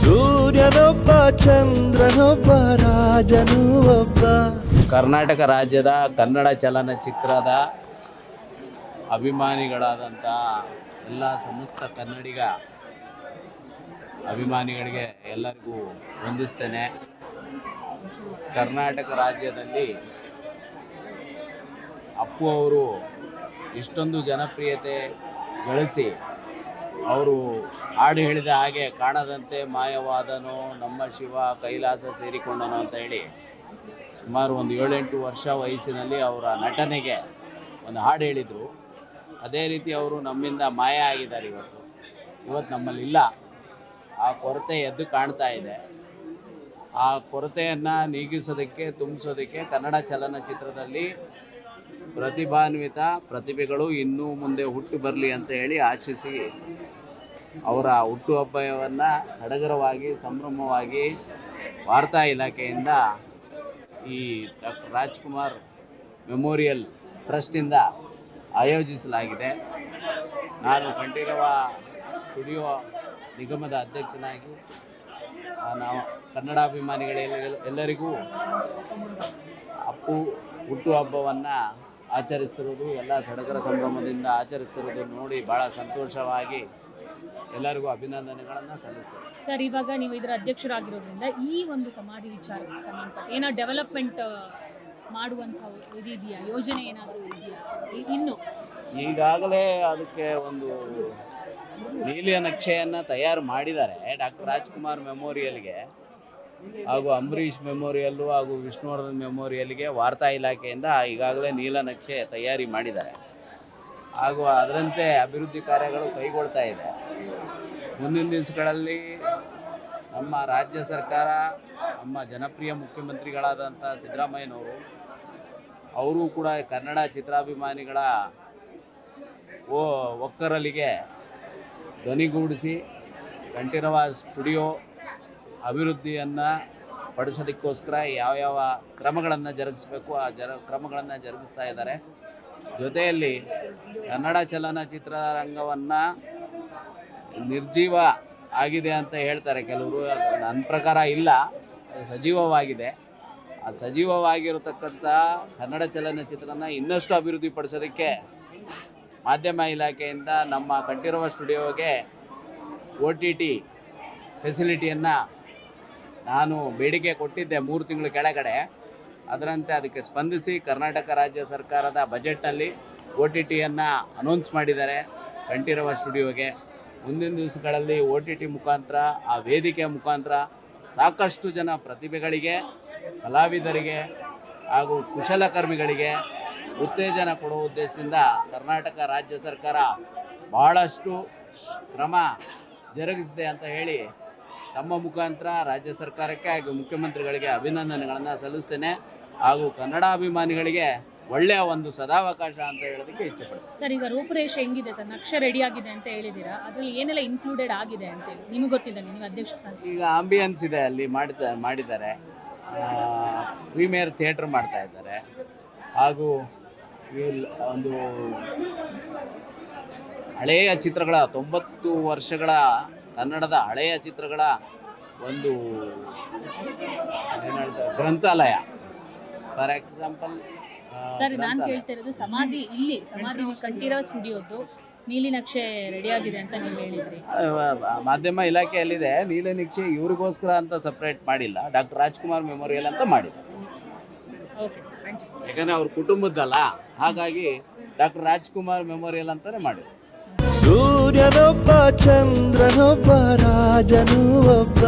ಸೂರ್ಯನೊಬ್ಬ ಚಂದ್ರನೊಬ್ಬ ರಾಜನು ಒಬ್ಬ. ಕರ್ನಾಟಕ ರಾಜ್ಯದ ಕನ್ನಡ ಚಲನಚಿತ್ರದ ಅಭಿಮಾನಿಗಳಾದಂಥ ಎಲ್ಲ ಸಮಸ್ತ ಕನ್ನಡಿಗ ಅಭಿಮಾನಿಗಳಿಗೆ ಎಲ್ಲರಿಗೂ ವಂದಿಸ್ತೇನೆ. ಕರ್ನಾಟಕ ರಾಜ್ಯದಲ್ಲಿ ಅಪ್ಪು ಅವರು ಇಷ್ಟೊಂದು ಜನಪ್ರಿಯತೆ ಗಳಿಸಿ ಅವರು ಹಾಡು ಹೇಳಿದ ಹಾಗೆ ಕಾಣದಂತೆ ಮಾಯವಾದನು ನಮ್ಮ ಶಿವ ಕೈಲಾಸ ಸೇರಿಕೊಂಡನು ಅಂತ ಹೇಳಿ ಸುಮಾರು ಒಂದು 7-8 ವರ್ಷ ವಯಸ್ಸಿನಲ್ಲಿ ಅವರ ನಟನೆಗೆ ಒಂದು ಹಾಡು ಹೇಳಿದರು. ಅದೇ ರೀತಿ ಅವರು ನಮ್ಮಿಂದ ಮಾಯ ಆಗಿದ್ದಾರೆ. ಇವತ್ತು ನಮ್ಮಲ್ಲಿಲ್ಲ. ಆ ಕೊರತೆ ಎದ್ದು ಕಾಣ್ತಾ ಇದೆ. ಆ ಕೊರತೆಯನ್ನು ನೀಗಿಸೋದಕ್ಕೆ ತುಂಬಿಸೋದಕ್ಕೆ ಕನ್ನಡ ಚಲನಚಿತ್ರದಲ್ಲಿ ಪ್ರತಿಭಾನ್ವಿತ ಪ್ರತಿಭೆಗಳು ಇನ್ನೂ ಮುಂದೆ ಹುಟ್ಟು ಬರಲಿ ಅಂತ ಹೇಳಿ ಆಶಿಸಿ ಅವರ ಹುಟ್ಟುಹಬ್ಬವನ್ನು ಸಡಗರವಾಗಿ ಸಂಭ್ರಮವಾಗಿ ವಾರ್ತಾ ಇಲಾಖೆಯಿಂದ ಈ ಡಾಕ್ಟರ್ ರಾಜ್ಕುಮಾರ್ ಮೆಮೋರಿಯಲ್ ಟ್ರಸ್ಟಿಂದ ಆಯೋಜಿಸಲಾಗಿದೆ. ನಾನು ಕಂಠೀರವ ಸ್ಟುಡಿಯೋ ನಿಗಮದ ಅಧ್ಯಕ್ಷನಾಗಿ ನಾವು ಕನ್ನಡಾಭಿಮಾನಿಗಳೆಲ್ಲರಿಗೂ ಅಪ್ಪು ಹುಟ್ಟುಹಬ್ಬವನ್ನು ಆಚರಿಸ್ತಿರೋದು, ಎಲ್ಲ ಸಡಗರ ಸಂಭ್ರಮದಿಂದ ಆಚರಿಸ್ತಿರೋದು ನೋಡಿ ಭಾಳ ಸಂತೋಷವಾಗಿ ಎಲ್ಲರಿಗೂ ಅಭಿನಂದನೆಗಳನ್ನು ಸಲ್ಲಿಸ್ತೇನೆ. ಸರ್, ಇವಾಗ ನೀವು ಇದರ ಅಧ್ಯಕ್ಷರಾಗಿರೋದ್ರಿಂದ ಈ ಒಂದು ಸಮಾಧಿ ವಿಚಾರಕ್ಕೆ ಸಂಬಂಧಪಟ್ಟ ಏನೋ ಡೆವಲಪ್ಮೆಂಟ್ ಮಾಡುವಂಥ ಇದೆಯಾ, ಯೋಜನೆ ಏನಾದರೂ ಇದೆಯಾ? ಇನ್ನು ಈಗಾಗಲೇ ಅದಕ್ಕೆ ಒಂದು ನೀಲಿಯ ನಕ್ಷೆಯನ್ನು ತಯಾರು ಮಾಡಿದ್ದಾರೆ. ಡಾಕ್ಟರ್ ರಾಜ್ಕುಮಾರ್ ಮೆಮೋರಿಯಲ್ಗೆ ಹಾಗೂ ಅಂಬರೀಷ್ ಮೆಮೋರಿಯಲ್ಲು ಹಾಗೂ ವಿಷ್ಣುವರ್ಧನ್ ಮೆಮೋರಿಯಲ್ಗೆ ವಾರ್ತಾ ಇಲಾಖೆಯಿಂದ ಈಗಾಗಲೇ ನೀಲನಕ್ಷೆ ತಯಾರಿ ಮಾಡಿದ್ದಾರೆ. ಹಾಗೂ ಅದರಂತೆ ಅಭಿವೃದ್ಧಿ ಕಾರ್ಯಗಳು ಕೈಗೊಳ್ತಾ ಇದೆ. ಮುಂದಿನ ದಿವಸಗಳಲ್ಲಿ ನಮ್ಮ ರಾಜ್ಯ ಸರ್ಕಾರ, ನಮ್ಮ ಜನಪ್ರಿಯ ಮುಖ್ಯಮಂತ್ರಿಗಳಾದಂಥ ಸಿದ್ದರಾಮಯ್ಯನವರು ಅವರು ಕೂಡ ಕನ್ನಡ ಚಿತ್ರಾಭಿಮಾನಿಗಳ ಒಕ್ಕರಲಿಗೆ ಧ್ವನಿಗೂಡಿಸಿ ಕಂಠೀರವ ಸ್ಟುಡಿಯೋ ಅಭಿವೃದ್ಧಿಯನ್ನು ಪಡಿಸೋದಕ್ಕೋಸ್ಕರ ಯಾವ್ಯಾವ ಕ್ರಮಗಳನ್ನು ಜರುಗಿಸಬೇಕು ಆ ಕ್ರಮಗಳನ್ನು ಜರುಗಿಸ್ತಾ ಇದ್ದಾರೆ. ಜೊತೆಯಲ್ಲಿ ಕನ್ನಡ ಚಲನಚಿತ್ರರಂಗವನ್ನು ನಿರ್ಜೀವ ಆಗಿದೆ ಅಂತ ಹೇಳ್ತಾರೆ ಕೆಲವರು. ನನ್ನ ಪ್ರಕಾರ ಇಲ್ಲ, ಸಜೀವವಾಗಿದೆ. ಆ ಸಜೀವವಾಗಿರತಕ್ಕಂಥ ಕನ್ನಡ ಚಲನಚಿತ್ರನ ಇನ್ನಷ್ಟು ಅಭಿವೃದ್ಧಿ ಪಡಿಸೋದಕ್ಕೆ ಮಾಧ್ಯಮ ಇಲಾಖೆಯಿಂದ ನಮ್ಮ ಕಂಠೀರವ ಸ್ಟುಡಿಯೋಗೆ OTT ಫೆಸಿಲಿಟಿಯನ್ನು ನಾನು ಬೇಡಿಕೆ ಕೊಟ್ಟಿದ್ದೆ 3 ತಿಂಗಳ ಕೆಳಗಡೆ. ಅದರಂತೆ ಅದಕ್ಕೆ ಸ್ಪಂದಿಸಿ ಕರ್ನಾಟಕ ರಾಜ್ಯ ಸರ್ಕಾರದ ಬಜೆಟ್ನಲ್ಲಿ OTTಯನ್ನು ಅನೌನ್ಸ್ ಮಾಡಿದ್ದಾರೆ ಕಂಠೀರವ ಸ್ಟುಡಿಯೋಗೆ. ಮುಂದಿನ ದಿವಸಗಳಲ್ಲಿ OTT ಮುಖಾಂತರ, ಆ ವೇದಿಕೆ ಮುಖಾಂತರ ಸಾಕಷ್ಟು ಜನ ಪ್ರತಿಭೆಗಳಿಗೆ, ಕಲಾವಿದರಿಗೆ ಹಾಗೂ ಕುಶಲಕರ್ಮಿಗಳಿಗೆ ಉತ್ತೇಜನ ಕೊಡುವ ಉದ್ದೇಶದಿಂದ ಕರ್ನಾಟಕ ರಾಜ್ಯ ಸರ್ಕಾರ ಭಾಳಷ್ಟು ಕ್ರಮ ಜರುಗಿಸಿದೆ ಅಂತ ಹೇಳಿ ತಮ್ಮ ಮುಖಾಂತರ ರಾಜ್ಯ ಸರ್ಕಾರಕ್ಕೆ ಹಾಗೂ ಮುಖ್ಯಮಂತ್ರಿಗಳಿಗೆ ಅಭಿನಂದನೆಗಳನ್ನು ಸಲ್ಲಿಸ್ತೇನೆ. ಹಾಗೂ ಕನ್ನಡಾಭಿಮಾನಿಗಳಿಗೆ ಒಳ್ಳೆಯ ಒಂದು ಸದಾವಕಾಶ ಅಂತ ಹೇಳೋದಕ್ಕೆ ಇಷ್ಟಪಡ್ತೀನಿ. ಸರ್, ಈಗ ರೂಪುರೇಷೆ ಹೆಂಗಿದೆ ಸರ್? ನಕ್ಷೆ ರೆಡಿ ಆಗಿದೆ ಅಂತ ಹೇಳಿದ್ದೀರಾ, ಅದರಲ್ಲಿ ಏನೆಲ್ಲ ಇನ್ಕ್ಲೂಡೆಡ್ ಆಗಿದೆ ಅಂತೇಳಿ ನಿಮಗೆ ಗೊತ್ತಿದೆ? ನೀವು ಅಧ್ಯಕ್ಷ ಸ್ಥಾನ. ಈಗ ಆಂಬಿಯನ್ಸ್ ಇದೆ, ಅಲ್ಲಿ ಮಾಡಿದ್ದಾರೆ. ಪ್ರೀಮಿಯರ್ ಥಿಯೇಟ್ರ್ ಮಾಡ್ತಾ ಇದ್ದಾರೆ. ಹಾಗೂ ಒಂದು ಹಳೆಯ ಚಿತ್ರಗಳ 90 ವರ್ಷಗಳ ಕನ್ನಡದ ಹಳೆಯ ಚಿತ್ರಗಳ ಒಂದು ಏನು ಹೇಳ್ತಾರೆ, ಗ್ರಂಥಾಲಯ. ಫಾರ್ ಎಕ್ಸಾಂಪಲ್ ಸರ್, ನಾನು ಕೇಳ್ತಾ ಇರೋದು ಸಮಾಧಿ ಕಂಠೀರವ ಸ್ಟುಡಿಯೋದು ನೀಲಿ ನಕ್ಷೆ ರೆಡಿ ಆಗಿದೆ ಅಂತ ನೀವು ಹೇಳಿದ್ರಿ. ಮಾಧ್ಯಮ ಇಲಾಖೆಯಲ್ಲಿದೆ. ನೀಲಿ ನಕ್ಷೆ ಇವ್ರಿಗೋಸ್ಕರ ಅಂತ ಸಪ್ರೇಟ್ ಮಾಡಿಲ್ಲ, ಡಾಕ್ಟರ್ ರಾಜ್ಕುಮಾರ್ ಮೆಮೋರಿಯಲ್ ಅಂತ ಮಾಡಿದ್ದಾರೆ. Okay sir, thank you. ಯಾಕಂದರೆ ಅವ್ರ ಕುಟುಂಬದ್ದಲ್ಲ, ಹಾಗಾಗಿ ಡಾಕ್ಟರ್ ರಾಜ್ಕುಮಾರ್ ಮೆಮೋರಿಯಲ್ ಅಂತಾನೆ ಮಾಡಿದ್ರು. ಸೂರ್ಯನೊಬ್ಬ ಚಂದ್ರನೊಬ್ಬ ರಾಜನು ಒಬ್ಬ.